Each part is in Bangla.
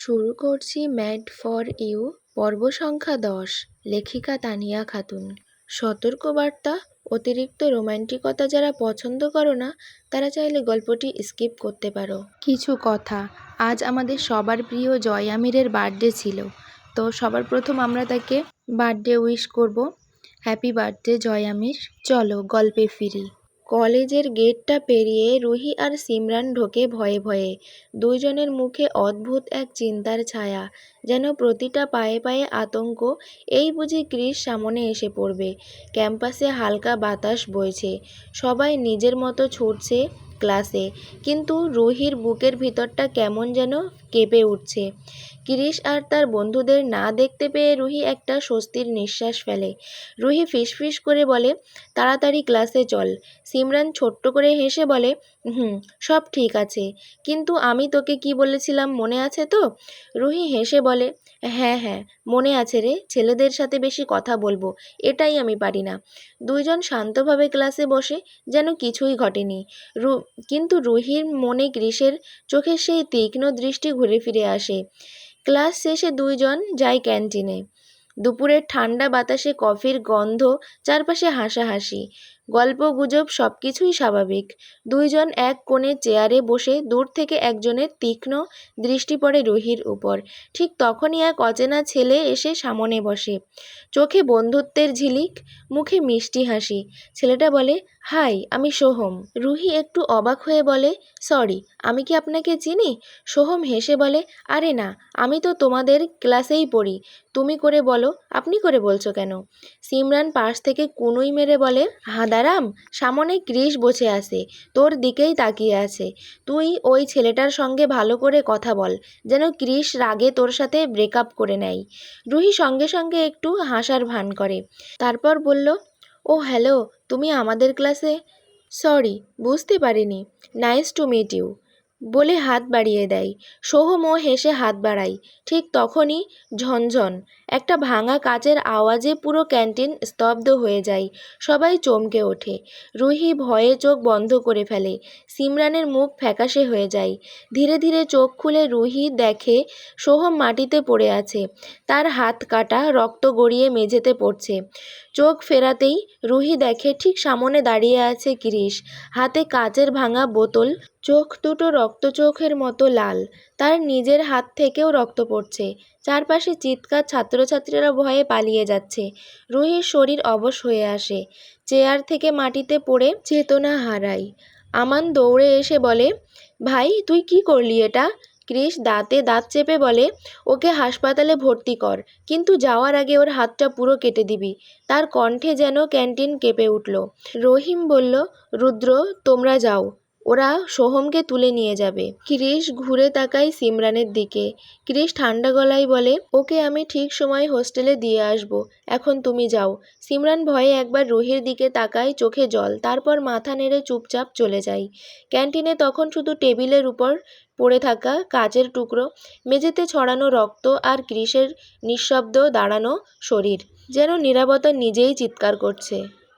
শুরু করছি ম্যাড ফর ইউ পর্ব সংখ্যা 10। লেখিকা তানিয়া খাতুন। সতর্কবার্তা: অতিরিক্ত রোমান্টিকতা যারা পছন্দ করো না তারা চাইলে গল্পটি স্কিপ করতে পারো। কিছু কথা। আজ আমাদের সবার প্রিয় জয় আমিরের বার্থডে ছিল, তো সবার প্রথম আমরা তাকে বার্থডে উইশ করব। হ্যাপি বার্থডে জয় আমির। চলো গল্পে ফিরি। কলেজের গেটটা পেরিয়ে রুহি আর সিমরান ঢোকে ভয়ে ভয়ে। দুইজনের মুখে অদ্ভুত এক চিন্তার ছায়া, যেন প্রতিটা পায়ে পায়ে আতঙ্ক। এই বুঝি ক্রিস সামনে এসে পড়বে। ক্যাম্পাসে হালকা বাতাস বইছে, সবাই নিজের মতো ছুটছে ক্লাসে, কিন্তু রুহির বুকের ভিতরটা কেমন যেন কেঁপে উঠছে। ক্রিস আর তার বন্ধুদের না দেখতে পেয়ে রুহি একটা স্বস্তির নিঃশ্বাস ফেলে। রুহি ফিসফিস করে বলে, তাড়াতাড়ি ক্লাসে চল। সিমরান ছোট্ট করে হেসে বলে, সব ঠিক আছে, কিন্তু আমি তোকে কি বলেছিলাম মনে আছে তো? রুহি হেসে বলে, হ্যাঁ হ্যাঁ মনে আছে রে, ছেলেদের সাথে বেশি কথা বলবো, এটাই আমি পারি না। দুইজন শান্তভাবে ক্লাসে বসে, যেন কিছুই ঘটেনি। কিন্তু রুহির মনে ক্রিসের চোখের সেই তীক্ষ্ণ দৃষ্টি ঘুরে ফিরে আসে। ক্লাস শেষে দুইজন যায় ক্যান্টিনে। দুপুরের ঠান্ডা বাতাসে কফির গন্ধ, চারপাশে হাসাহাসি, গল্পগুজব, সবকিছুই স্বাভাবিক। দুইজন এক কোণে চেয়ারে বসে, দূর থেকে একজনের তীক্ষ্ণ দৃষ্টি পড়ে রুহির উপর। ঠিক তখনই এক অচেনা ছেলে এসে সামনে বসে। চোখে বন্ধুত্বের ঝিলিক, মুখে মিষ্টি হাসি। ছেলেটা বলে, হাই, আমি সোহম। রুহি একটু অবাক হয়ে বলে, সরি, আমি কি আপনাকে চিনি? সোহম হেসে বলে, আরে না, আমি তো তোমাদের ক্লাসেই পড়ি। তুমি করে বলো, আপনি করে বলছো কেন? সিমরান পাশ থেকে কুনুই মেরে বলে, হাঁদারাম, সামনে ক্রিস বসে আছে, তোর দিকেই তাকিয়ে আছে। তুই ওই ছেলেটার সঙ্গে ভালো করে কথা বল, যেন ক্রিস রাগে তোর সাথে ব্রেকআপ করে নেয়। রুহি সঙ্গে সঙ্গে একটু হাসার ভান করে, তারপর বলল, ও হ্যালো, তুমি আমাদের ক্লাসে? সরি, বুঝতে পারিনি। নাইস টু মিট ইউ বলে হাত বাড়িয়ে দেয়। সোহমও হেসে হাত বাড়ায়। ঠিক তখনই ঝনঝন একটা ভাঙা কাচের আওয়াজে পুরো ক্যান্টিন স্তব্ধ হয়ে যায়। সবাই চমকে ওঠে। রুহি ভয়ে চোখ বন্ধ করে ফেলে। সিমরানের মুখ ফ্যাকাশে হয়ে যায়। ধীরে ধীরে চোখ খুলে রুহি দেখে সোহম মাটিতে পড়ে আছে, তার হাত কাটা, রক্ত গড়িয়ে মেঝেতে পড়ছে। চোখ ফেরাতেই রুহি দেখে ঠিক সামনে দাঁড়িয়ে আছে ক্রিস, হাতে কাচের ভাঙা বোতল, চোখ দুটো রক্তচোখের মতো লাল, তার নিজের হাত থেকেও রক্ত পড়ছে। চারপাশে চিৎকার, ছাত্রছাত্রীরা ভয়ে পালিয়ে যাচ্ছে। রুহির শরীর অবশ হয়ে আসে, চেয়ার থেকে মাটিতে পড়ে চেতনা হারায়। আমান দৌড়ে এসে বলে, ভাই তুই কি করলি এটা? ক্রিস দাঁতে দাঁত চেপে বলে, ওকে হাসপাতালে ভর্তি কর, কিন্তু যাওয়ার আগে ওর হাতটা পুরো কেটে দিবি। তার কণ্ঠে যেন ক্যান্টিন কেঁপে উঠল। রহিম বলল, রুদ্র, তোমরা যাও, ওরা সোহমকে তুলে নিয়ে যাবে। ক্রিস ঘুরে তাকায় সিমরানের দিকে। ক্রিস ঠান্ডা গলায় বলে, ওকে আমি ঠিক সময় হোস্টেলে দিয়ে আসবো, এখন তুমি যাও। সিমরান ভয়ে একবার রুহির দিকে তাকায়, চোখে জল, তারপর মাথা নেড়ে চুপচাপ চলে যায়। ক্যান্টিনে তখন শুধু টেবিলের উপর পড়ে থাকা কাচের টুকরো, মেঝেতে ছড়ানো রক্ত, আর ক্রিসের নিঃশব্দ দাঁড়ানো শরীর, যেন নীরবতা নিজেই চিৎকার করছে।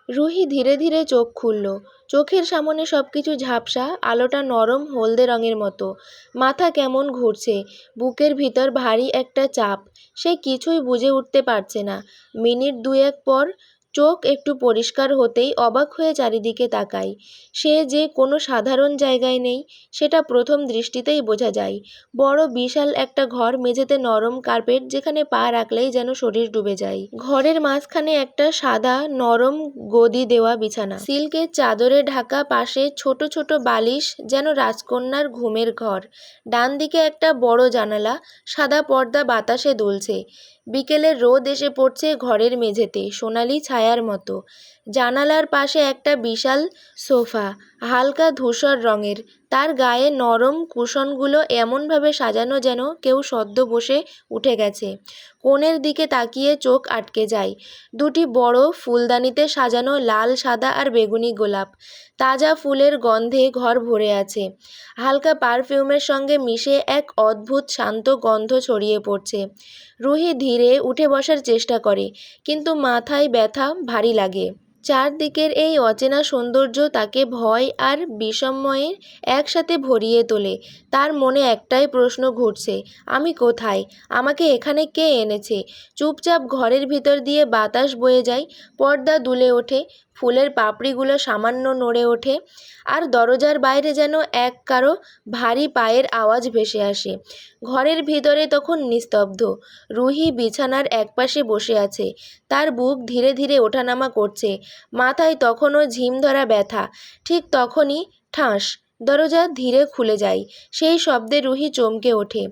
রুহি ধীরে ধীরে চোখ খুলল। চোখের সামনে সবকিছু ঝাপসা, আলোটা নরম হলদে রঙের মতো। মাথা কেমন ঘুরছে, বুকের ভিতর ভারী একটা চাপ। সে কিছুই বুঝে উঠতে পারছে না। মিনিট দুয়েক পর চোখ একটু পরিষ্কার হতেই অবাক হয়ে চারিদিকে তাকায়। সে যে কোনো সাধারণ জায়গায় নেই, সেটা প্রথম দৃষ্টিতেই বোঝা যায়। বড় বিশাল একটা ঘর, মেঝেতে নরম কার্পেট, যেখানে পা রাখলেই যেন শরীর ডুবে যায়। ঘরের মাঝখানে একটা সাদা নরম গদি দেওয়া বিছানা, সিল্কের চাদরে ঢাকা, পাশে ছোট ছোট বালিশ, যেন রাজকন্যার ঘুমের ঘর। ডান দিকে একটা বড় জানালা, সাদা পর্দা বাতাসে দুলছে। বিকেলের রোদ এসে পড়ছে ঘরের মেঝেতে সোনালি ছায়ার মতো। জানালার পাশে একটা বিশাল সোফা, হালকা ধূসর রঙের, তার গায়ে নরম কুশনগুলো এমনভাবে সাজানো যেন কেউ সদ্য বসে উঠে গেছে। কোণের দিকে তাকিয়ে চোখ আটকে যায়। দুটি বড় ফুলদানিতে সাজানো লাল, সাদা আর বেগুনি গোলাপ, তাজা ফুলের গন্ধে ঘর ভরে আছে। হালকা পারফিউমের সঙ্গে মিশে এক অদ্ভুত শান্ত গন্ধ ছড়িয়ে পড়ছে। রুহি ধীরে উঠে বসার চেষ্টা করে, কিন্তু মাথায় ব্যথা ভারী লাগে। চারদিকের এই অচেনা সৌন্দর্য তাকে ভয় আর বিস্ময়ে একসাথে ভরিয়ে তোলে। তার মনে একটাই প্রশ্ন ঘুরছে, আমি কোথায়? আমাকে এখানে কে এনেছে? চুপচাপ ঘরের ভিতর দিয়ে বাতাস বয়ে যায়, পর্দা দুলে ওঠে, ফুলের পাপড়িগুলো সামান্য নড়ে ওঠে, আর দরজার বাইরে যেন এক কারো ভারী পায়ের আওয়াজ ভেসে আসে। ঘরের ভিতরে তখন নিস্তব্ধ। রুহি বিছানার একপাশে বসে আছে, তার বুক ধীরে ধীরে ওঠানামা করছে, মাথায় তখনও ঝিম ধরা ব্যথা। ঠিক তখনই ঠাস, দরজা ধীরে খুলে যায়। সেই শব্দে রুহি চমকে ওঠে,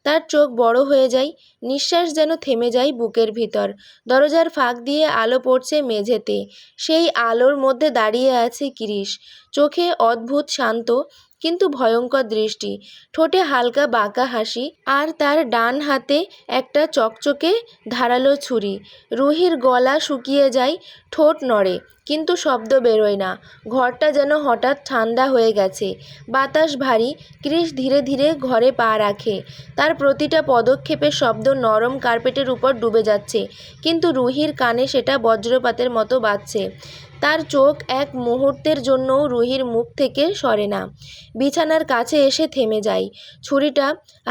তার চোখ বড় হয়ে যায়, নিঃশ্বাস যেন থেমে যায় বুকের ভিতর। দরজার ফাঁক দিয়ে আলো পড়ছে মেঝেতে, সেই আলোর মধ্যে দাঁড়িয়ে আছে কৃষ, চোখে অদ্ভুত শান্ত কিন্তু ভয়ঙ্কর দৃষ্টি, ঠোঁটে হালকা বাঁকা হাসি, আর তার ডান হাতে একটা চকচকে ধারালো ছুরি। রুহির গলা শুকিয়ে যায়, ঠোঁট নড়ে, কিন্তু শব্দ বেরোয় না। ঘরটা যেন হঠাৎ ঠান্ডা হয়ে গেছে, বাতাস ভারী। কৃষ ধীরে ধীরে ঘরে পা রাখে, তার প্রতিটা পদক্ষেপের শব্দ নরম কার্পেটের উপর ডুবে যাচ্ছে, কিন্তু রুহির কানে সেটা বজ্রপাতের মতো বাজছে। তার চোখ এক মুহূর্তের জন্যও রুহির মুখ থেকে সরে না, বিছানার কাছে এসে থেমে যায়। ছুরিটা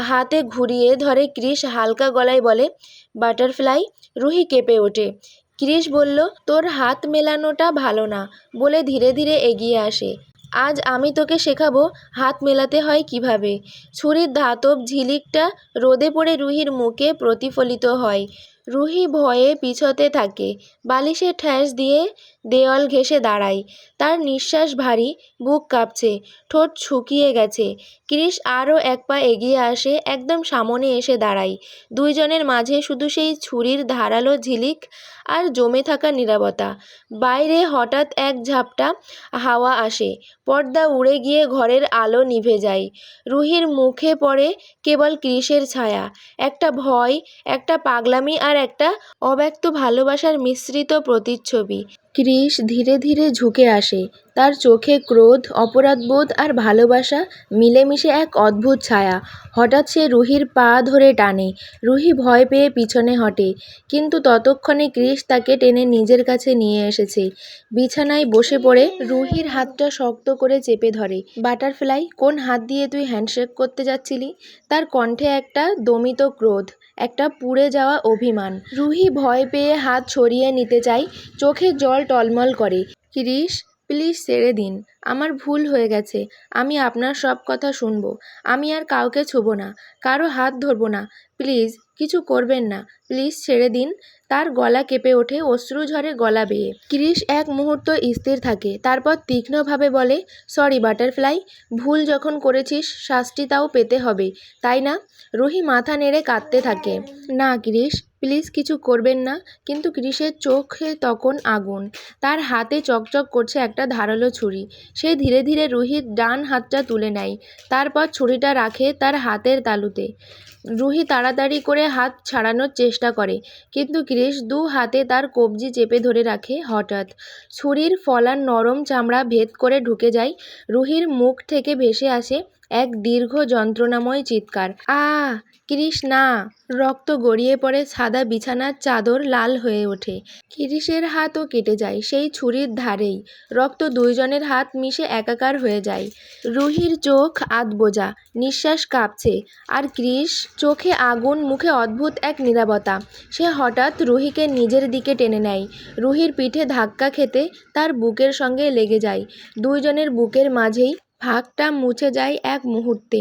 হাতে ঘুরিয়ে ধরে কৃষ হালকা গলায় বলে, বাটারফ্লাই। রুহি কেঁপে ওঠে। কৃষ বলল, তোর হাত মেলানোটা ভালো না, বলে ধীরে ধীরে এগিয়ে আসে। আজ আমি তোকে শেখাবো হাত মেলাতে হয় কিভাবে। ছুরির ধাতব ঝিলিকটা রোদে পড়ে রুহির মুখে প্রতিফলিত হয়। রুহি ভয়ে পিছতে থাকে, বালিশে ঠ্যাস দিয়ে দেওয়াল ঘেঁষে দাঁড়ায়। তার নিঃশ্বাস ভারী, বুক কাঁপছে, ঠোঁট শুকিয়ে গেছে। কৃষ আরও এক পা এগিয়ে আসে, একদম সামনে এসে দাঁড়ায়। দুইজনের মাঝে শুধু সেই ছুরির ধারালো ঝিলিক আর জমে থাকা নীরবতা। বাইরে হঠাৎ এক ঝাপটা হাওয়া আসে, পর্দা উড়ে গিয়ে ঘরের আলো নিভে যায়। রুহির মুখে পড়ে কেবল কৃষের ছায়া, একটা ভয়, একটা পাগলামি আর একটা অব্যক্ত ভালোবাসার মিশ্রিত প্রতিচ্ছবি। কৃষ ধীরে ধীরে ঝুঁকে আসে, তার চোখে ক্রোধ, অপরাধবোধ আর ভালোবাসা মিলেমিশে এক অদ্ভুত ছায়া। হঠাৎ সে রুহির পা ধরে টানে, রুহি ভয় পেয়ে পিছনে হটে, কিন্তু ততক্ষণে কৃষ তাকে টেনে নিজের কাছে নিয়ে এসেছে। বিছানায় বসে পড়ে রুহির হাতটা শক্ত করে চেপে ধরে। বাটারফ্লাই, কোন হাত দিয়ে তুই হ্যান্ডশেক করতে যাচ্ছিলি? তার কণ্ঠে একটা দমিত ক্রোধ, একটা পুড়ে যাওয়া অভিমান। রুহি ভয় পেয়ে হাত সরিয়ে নিতে চায়, চোখে জল টলমল করে। কৃষ, প্লিজ ছেড়ে দিন, আমার ভুল হয়ে গেছে, আমি আপনার সব কথা শুনবো, আমি আর কাউকে ছুঁবো না, কারো হাত ধরবো না, প্লিজ কিছু করবেন না, প্লিজ ছেড়ে দিন। তার গলা কেঁপে ওঠে, অশ্রু ঝরে গলা বেয়ে। কৃষ এক মুহূর্ত স্থির থাকে, তারপর তীক্ষ্ণভাবে বলে, সরি বাটারফ্লাই, ভুল যখন করেছিস শাস্তি তাও পেতে হবে, তাই না? রুহি মাথা নেড়ে কাঁদতে থাকে। না কৃষ, প্লিজ কিছু করবেন না। কিন্তু কৃষের চোখে তখন আগুন, তার হাতে চকচক করছে একটা ধারালো ছুরি। সে ধীরে ধীরে রুহির ডান হাতটা তুলে নেয়, তারপর ছুরিটা রাখে তার হাতের তালুতে। রুহি তাড়াতাড়ি করে হাত ছাড়ানোর চেষ্টা করে, কিন্তু কৃষ দু হাতে তার কবজি চেপে ধরে রাখে। হঠাৎ ছুরির ফলার নরম চামড়া ভেদ করে ঢুকে যায়। রুহির মুখ থেকে ভেসে আসে এক দীর্ঘ যন্ত্রণাময় চিৎকার, আহ! কৃষ, না! রক্ত গড়িয়ে পড়ে, সাদা বিছানার চাদর লাল হয়ে ওঠে। কৃষের হাতও কেটে যায় সেই ছুরির ধারেই, রক্ত দুইজনের হাত মিশে একাকার হয়ে যায়। রুহির চোখ আধবোজা, নিঃশ্বাস কাঁপছে, আর কৃষ চোখে আগুন, মুখে অদ্ভুত এক নীরবতা। সে হঠাৎ রুহিকে নিজের দিকে টেনে নেয়, রুহির পিঠে ধাক্কা খেতে তার বুকের সঙ্গে লেগে যায়। দুইজনের বুকের মাঝেই ফাঁকটা মুছে যায় এক মুহূর্তে।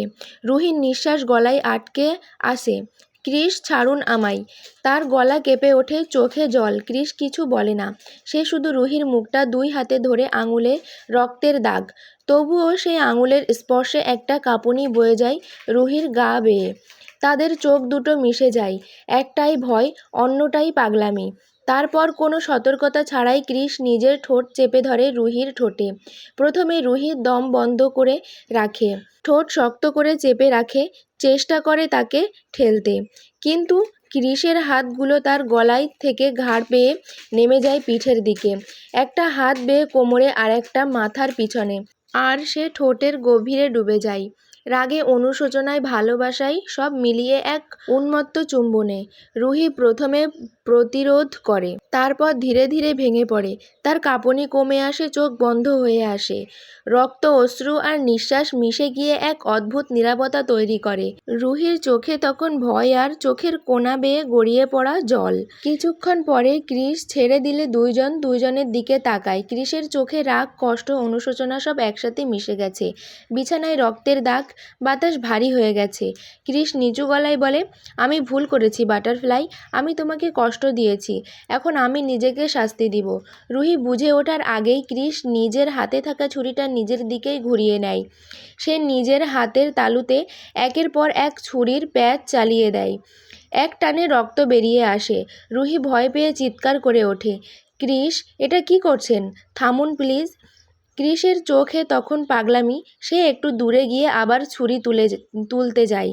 রুহির নিঃশ্বাস গলায় আটকে আসে। কৃষ, ছাড়ুন আমায়। তার গলা কেঁপে ওঠে, চোখে জল। কৃষ কিছু বলে না, সে শুধু রুহির মুখটা দুই হাতে ধরে, আঙুলে রক্তের দাগ, তবুও সেই আঙুলের স্পর্শে একটা কাঁপুনি বয়ে যায় রুহির গা বেয়ে। তাদের চোখ দুটো মিশে যায়, একটাই ভয়, অন্যটাই পাগলামি। তারপর কোনো সতর্কতা ছাড়াই কৃষ নিজের ঠোঁট চেপে ধরে রুহির ঠোঁটে। প্রথমে রুহির দম বন্ধ করে রাখে, ঠোঁট শক্ত করে চেপে রাখে, চেষ্টা করে তাকে ঠেলতে, কিন্তু কৃষের হাতগুলো তার গলায় থেকে ঘাড় বেয়ে নেমে যায় পিঠের দিকে, একটা হাত বেয়ে কোমরে, আর একটা মাথার পিছনে, আর সে ঠোঁটের গভীরে ডুবে যায়। রাগে, অনুশোচনায়, ভালোবাসায় সব মিলিয়ে এক উন্মত্ত চুম্বনে রুহি প্রথমে প্রতিরোধ করে, তারপর ধীরে ধীরে ভেঙে পড়ে। তার কাঁপুনি কমে আসে, চোখ বন্ধ হয়ে আসে। রক্ত, অশ্রু আর নিঃশ্বাস মিশে গিয়ে এক অদ্ভুত নীরবতা তৈরি করে। রুহির চোখে তখন ভয় আর চোখের কোণা বেয়ে গড়িয়ে পড়া জল। কিছুক্ষণ পরে ক্রিস ছেড়ে দিলে দুইজন দুইজনের দিকে তাকায়। ক্রিসের চোখে রাগ, কষ্ট, অনুশোচনা সব একসাথে মিশে গেছে। বিছানায় রক্তের দাগ, বাতাস ভারী হয়ে গেছে। ক্রিস নিচু গলায় বলে, আমি ভুল করেছি বাটারফ্লাই, আমি তোমাকে কষ্ট দিয়েছি, এখন আমি নিজেকে শাস্তি দিব। রুহি বুঝে ওঠার আগেই ক্রিস নিজের হাতে থাকা ছুরিটা নিজের দিকেই ঘুরিয়ে নেয়। সে নিজের হাতের তালুতে একের পর এক ছুরির প্যাচ চালিয়ে দেয়। এক টানে রক্ত বেরিয়ে আসে। রুহি ভয় পেয়ে চিৎকার করে ওঠে, ক্রিস, এটা কি করছেন? থামুন প্লিজ। ক্রিসের চোখে তখন পাগলামি। সে একটু দূরে গিয়ে আবার ছুরি তুলতে যায়।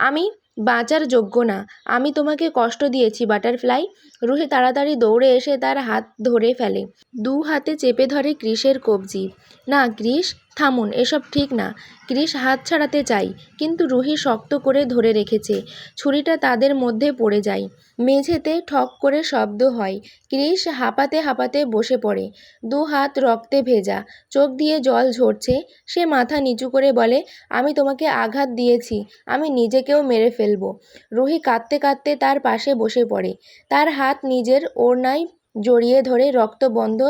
আমি বাঁচার যোগ্য না, আমি তোমাকে কষ্ট দিয়েছি বাটারফ্লাই। রুহি তাড়াতাড়ি দৌড়ে এসে তার হাত ধরে ফেলে, দু হাতে চেপে ধরে ক্রিসের কবজি। না ক্রিস, থামুন, এসব ঠিক না। ক্রিস হাত ছাড়াতে চায়, কিন্তু রুহি শক্ত করে ধরে রেখেছে। ছুরিটা তাদের মধ্যে পড়ে যায়। মেঝেতে ঠক করে শব্দ হয়। ক্রিস হাঁপাতে হাঁপাতে বসে পড়ে, দু হাত রক্তে ভেজা, চোখ দিয়ে জল ঝরছে। সে মাথা নিচু করে বলে, আমি তোমাকে আঘাত দিয়েছি, আমি নিজেকেও মেরে ফেলবো। রুহি কাঁদতে কাঁদতে তার পাশে বসে পড়ে, তার হাত নিজের ওড়নায় জড়িয়ে ধরে রক্ত বন্ধ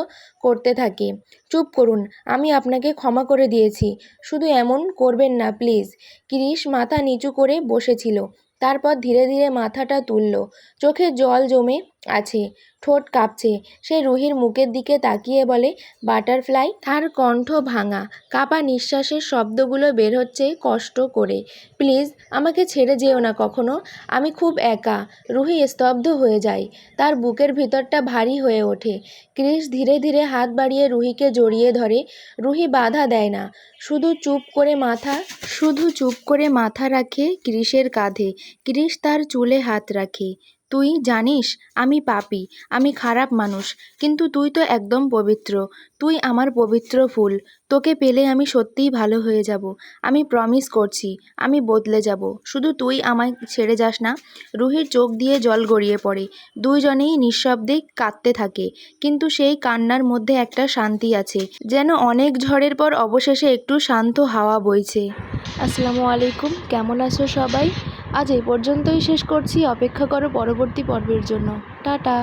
করতে থাকে। চুপ করুন, আমি আপনাকে ক্ষমা করে দিয়েছি, শুধু এমন করবেন না প্লিজ। ক্রিস মাথা নিচু করে বসেছিল, তারপর ধীরে ধীরে মাথাটা তুলল। চোখে জল জমে আছে, ঠোঁট কাঁপছে। সে রুহির মুখের দিকে তাকিয়ে বলে, বাটারফ্লাই। তার কণ্ঠ ভাঙা, কাপা নিঃশ্বাসের শব্দগুলো বের হচ্ছে কষ্ট করে। প্লিজ আমাকে ছেড়ে যেও না কখনো, আমি খুব একা। রুহি স্তব্ধ হয়ে যায়, তার বুকের ভিতরটা ভারী হয়ে ওঠে। ক্রিস ধীরে ধীরে হাত বাড়িয়ে রুহিকে জড়িয়ে ধরে। রুহি বাধা দেয় না, শুধু চুপ করে মাথা রাখে ক্রিসের কাঁধে। ক্রিস তার চুলে হাত রাখে। তুই জানিস আমি পাপী, আমি খারাপ মানুষ, কিন্তু তুই তো একদম পবিত্র। তুই আমার পবিত্র ফুল। তোকে পেলে আমি সত্যিই ভালো হয়ে যাব। আমি প্রমিস করছি, আমি বদলে যাব। শুধু তুই আমায় ছেড়ে যাস না। রুহির চোখ দিয়ে জল গড়িয়ে পড়ে। দুইজনেই নিঃশব্দে কাঁদতে থাকে, কিন্তু সেই কান্নার মধ্যে একটা শান্তি আছে, যেন অনেক ঝড়ের পর অবশেষে একটু শান্ত হাওয়া বইছে। আসসালামু আলাইকুম, কেমন আছো সবাই? আজ এই পর্যন্তই শেষ করছি, অপেক্ষা করো পরবর্তী পর্বের জন্য। টাটা।